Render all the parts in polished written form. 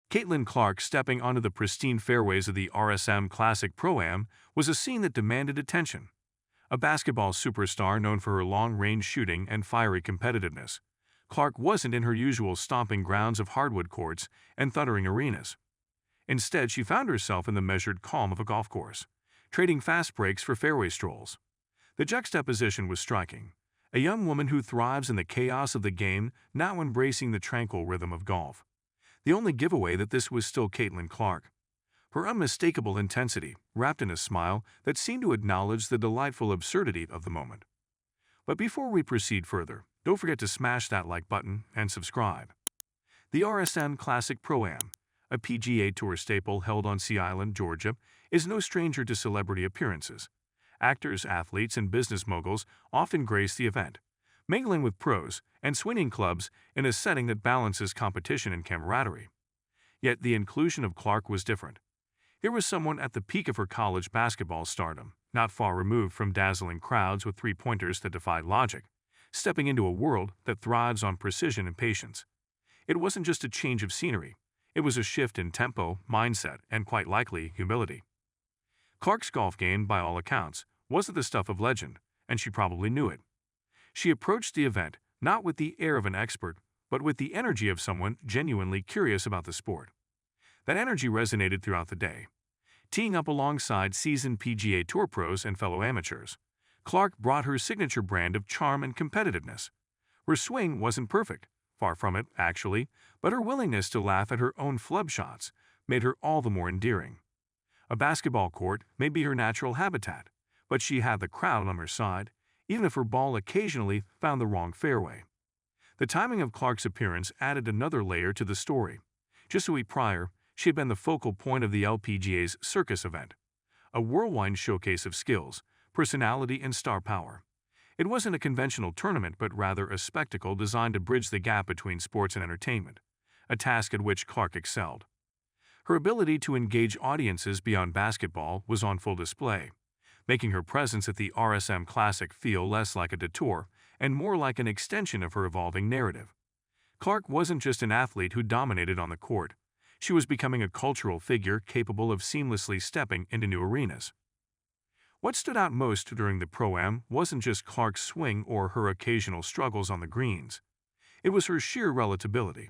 Caitlin Clark stepping onto the pristine fairways of the RSM Classic Pro-Am was a scene that demanded attention. A basketball superstar known for her long-range shooting and fiery competitiveness, Clark wasn't in her usual stomping grounds of hardwood courts and thundering arenas. Instead, she found herself in the measured calm of a golf course, trading fast breaks for fairway strolls. The juxtaposition was striking. A young woman who thrives in the chaos of the game, now embracing the tranquil rhythm of golf. The only giveaway that this was still Caitlin Clark. Her unmistakable intensity, wrapped in a smile that seemed to acknowledge the delightful absurdity of the moment. But before we proceed further, don't forget to smash that like button and subscribe. The RSM Classic Pro-Am, a PGA Tour staple held on Sea Island, Georgia, is no stranger to celebrity appearances. Actors, athletes, and business moguls often grace the event, mingling with pros and swinging clubs in a setting that balances competition and camaraderie. Yet the inclusion of Clark was different. Here was someone at the peak of her college basketball stardom, not far removed from dazzling crowds with three-pointers that defied logic, stepping into a world that thrives on precision and patience. It wasn't just a change of scenery. It was a shift in tempo, mindset, and quite likely humility. Clark's golf game, by all accounts, wasn't the stuff of legend, and she probably knew it. She approached the event not with the air of an expert, but with the energy of someone genuinely curious about the sport. That energy resonated throughout the day. Teeing up alongside seasoned PGA Tour pros and fellow amateurs, Clark brought her signature brand of charm and competitiveness. Her swing wasn't perfect, far from it, actually, but her willingness to laugh at her own flub shots made her all the more endearing. A basketball court may be her natural habitat, but she had the crowd on her side, even if her ball occasionally found the wrong fairway. The timing of Clark's appearance added another layer to the story. Just a week prior, she had been the focal point of the LPGA's Circus event, a whirlwind showcase of skills, personality, and star power. It wasn't a conventional tournament, but rather a spectacle designed to bridge the gap between sports and entertainment, a task at which Clark excelled. Her ability to engage audiences beyond basketball was on full display, making her presence at the RSM Classic feel less like a detour and more like an extension of her evolving narrative. Clark wasn't just an athlete who dominated on the court. She was becoming a cultural figure capable of seamlessly stepping into new arenas. What stood out most during the Pro-Am wasn't just Clark's swing or her occasional struggles on the greens. It was her sheer relatability.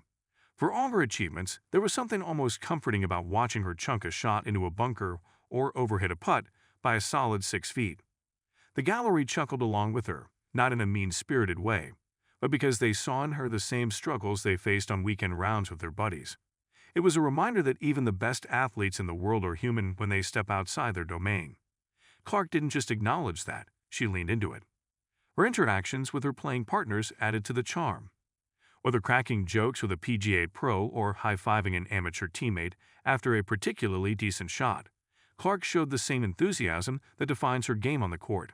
For all her achievements, there was something almost comforting about watching her chunk a shot into a bunker or overhit a putt by a solid 6 feet. The gallery chuckled along with her, not in a mean-spirited way, but because they saw in her the same struggles they faced on weekend rounds with their buddies. It was a reminder that even the best athletes in the world are human when they step outside their domain. Clark didn't just acknowledge that, she leaned into it. Her interactions with her playing partners added to the charm. Whether cracking jokes with a PGA pro or high-fiving an amateur teammate after a particularly decent shot, Clark showed the same enthusiasm that defines her game on the court.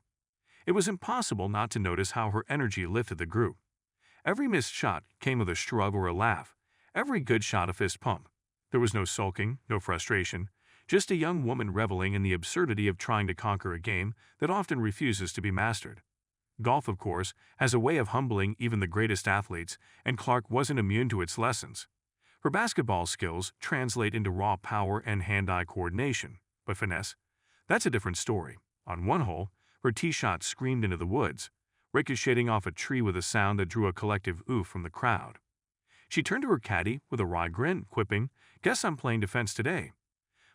It was impossible not to notice how her energy lifted the group. Every missed shot came with a shrug or a laugh, every good shot a fist pump. There was no sulking, no frustration, just a young woman reveling in the absurdity of trying to conquer a game that often refuses to be mastered. Golf, of course, has a way of humbling even the greatest athletes, and Clark wasn't immune to its lessons. Her basketball skills translate into raw power and hand-eye coordination, but finesse? That's a different story. On one hole, her tee shot screamed into the woods, ricocheting off a tree with a sound that drew a collective oof from the crowd. She turned to her caddy with a wry grin, quipping, "Guess I'm playing defense today."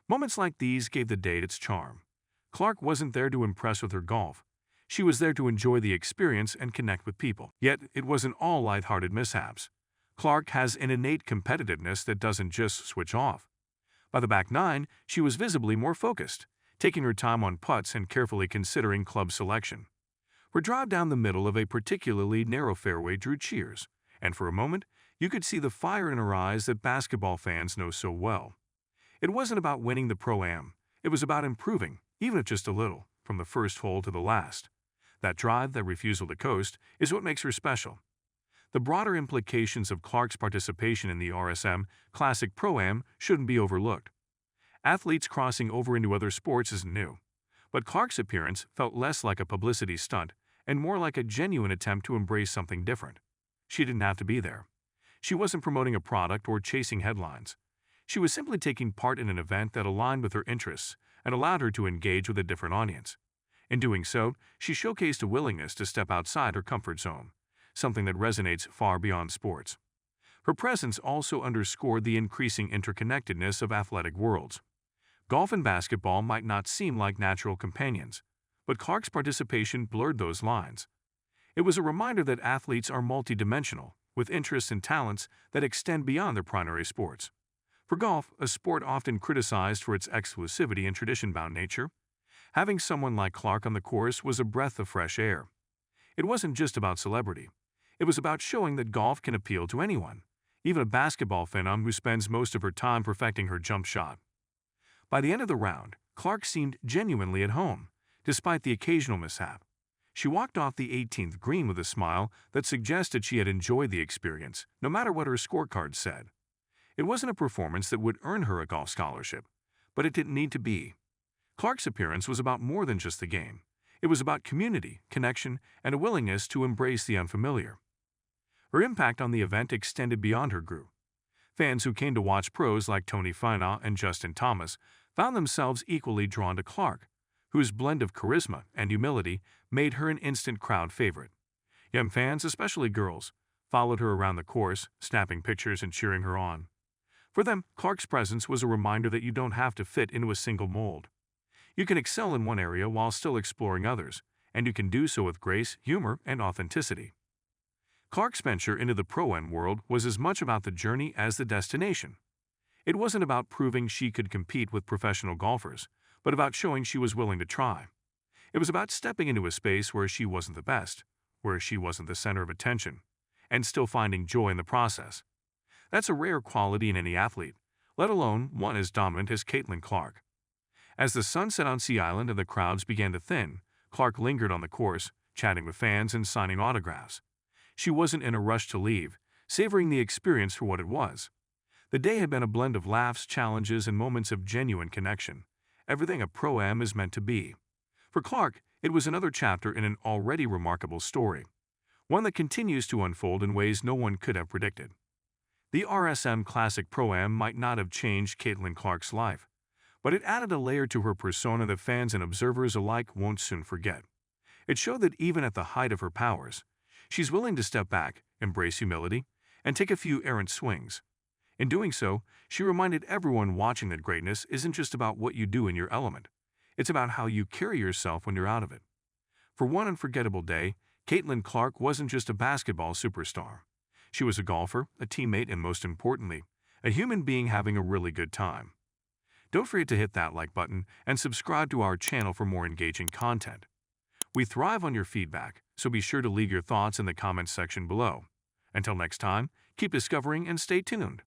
Moments like these gave the date its charm. Clark wasn't there to impress with her golf. She was there to enjoy the experience and connect with people. Yet, it wasn't all lighthearted mishaps. Clark has an innate competitiveness that doesn't just switch off. By the back nine, she was visibly more focused, taking her time on putts and carefully considering club selection. Her drive down the middle of a particularly narrow fairway drew cheers, and for a moment, you could see the fire in her eyes that basketball fans know so well. It wasn't about winning the Pro-Am. It was about improving, even if just a little, from the first hole to the last. That drive, that refusal to coast, is what makes her special. The broader implications of Clark's participation in the RSM Classic Pro-Am shouldn't be overlooked. Athletes crossing over into other sports isn't new, but Clark's appearance felt less like a publicity stunt and more like a genuine attempt to embrace something different. She didn't have to be there. She wasn't promoting a product or chasing headlines. She was simply taking part in an event that aligned with her interests and allowed her to engage with a different audience. In doing so, she showcased a willingness to step outside her comfort zone, something that resonates far beyond sports. Her presence also underscored the increasing interconnectedness of athletic worlds. Golf and basketball might not seem like natural companions, but Clark's participation blurred those lines. It was a reminder that athletes are multidimensional, with interests and talents that extend beyond their primary sports. For golf, a sport often criticized for its exclusivity and tradition-bound nature, having someone like Clark on the course was a breath of fresh air. It wasn't just about celebrity. It was about showing that golf can appeal to anyone, even a basketball phenom who spends most of her time perfecting her jump shot. By the end of the round, Clark seemed genuinely at home, despite the occasional mishap. She walked off the 18th green with a smile that suggested she had enjoyed the experience, no matter what her scorecard said. It wasn't a performance that would earn her a golf scholarship, but it didn't need to be. Clark's appearance was about more than just the game. It was about community, connection, and a willingness to embrace the unfamiliar. Her impact on the event extended beyond her group. Fans who came to watch pros like Tony Finau and Justin Thomas found themselves equally drawn to Clark, whose blend of charisma and humility made her an instant crowd favorite. Young fans, especially girls, followed her around the course, snapping pictures and cheering her on. For them, Clark's presence was a reminder that you don't have to fit into a single mold. You can excel in one area while still exploring others, and you can do so with grace, humor, and authenticity. Clark's venture into the Pro-Am world was as much about the journey as the destination. It wasn't about proving she could compete with professional golfers, but about showing she was willing to try. It was about stepping into a space where she wasn't the best, where she wasn't the center of attention, and still finding joy in the process. That's a rare quality in any athlete, let alone one as dominant as Caitlin Clark. As the sun set on Sea Island and the crowds began to thin, Clark lingered on the course, chatting with fans and signing autographs. She wasn't in a rush to leave, savoring the experience for what it was. The day had been a blend of laughs, challenges, and moments of genuine connection, everything a Pro-Am is meant to be. For Clark, it was another chapter in an already remarkable story, one that continues to unfold in ways no one could have predicted. The RSM Classic Pro-Am might not have changed Caitlin Clark's life, but it added a layer to her persona that fans and observers alike won't soon forget. It showed that even at the height of her powers, she's willing to step back, embrace humility, and take a few errant swings. In doing so, she reminded everyone watching that greatness isn't just about what you do in your element. It's about how you carry yourself when you're out of it. For one unforgettable day, Caitlin Clark wasn't just a basketball superstar. She was a golfer, a teammate, and most importantly, a human being having a really good time. Don't forget to hit that like button and subscribe to our channel for more engaging content. We thrive on your feedback, so be sure to leave your thoughts in the comments section below. Until next time, keep discovering and stay tuned.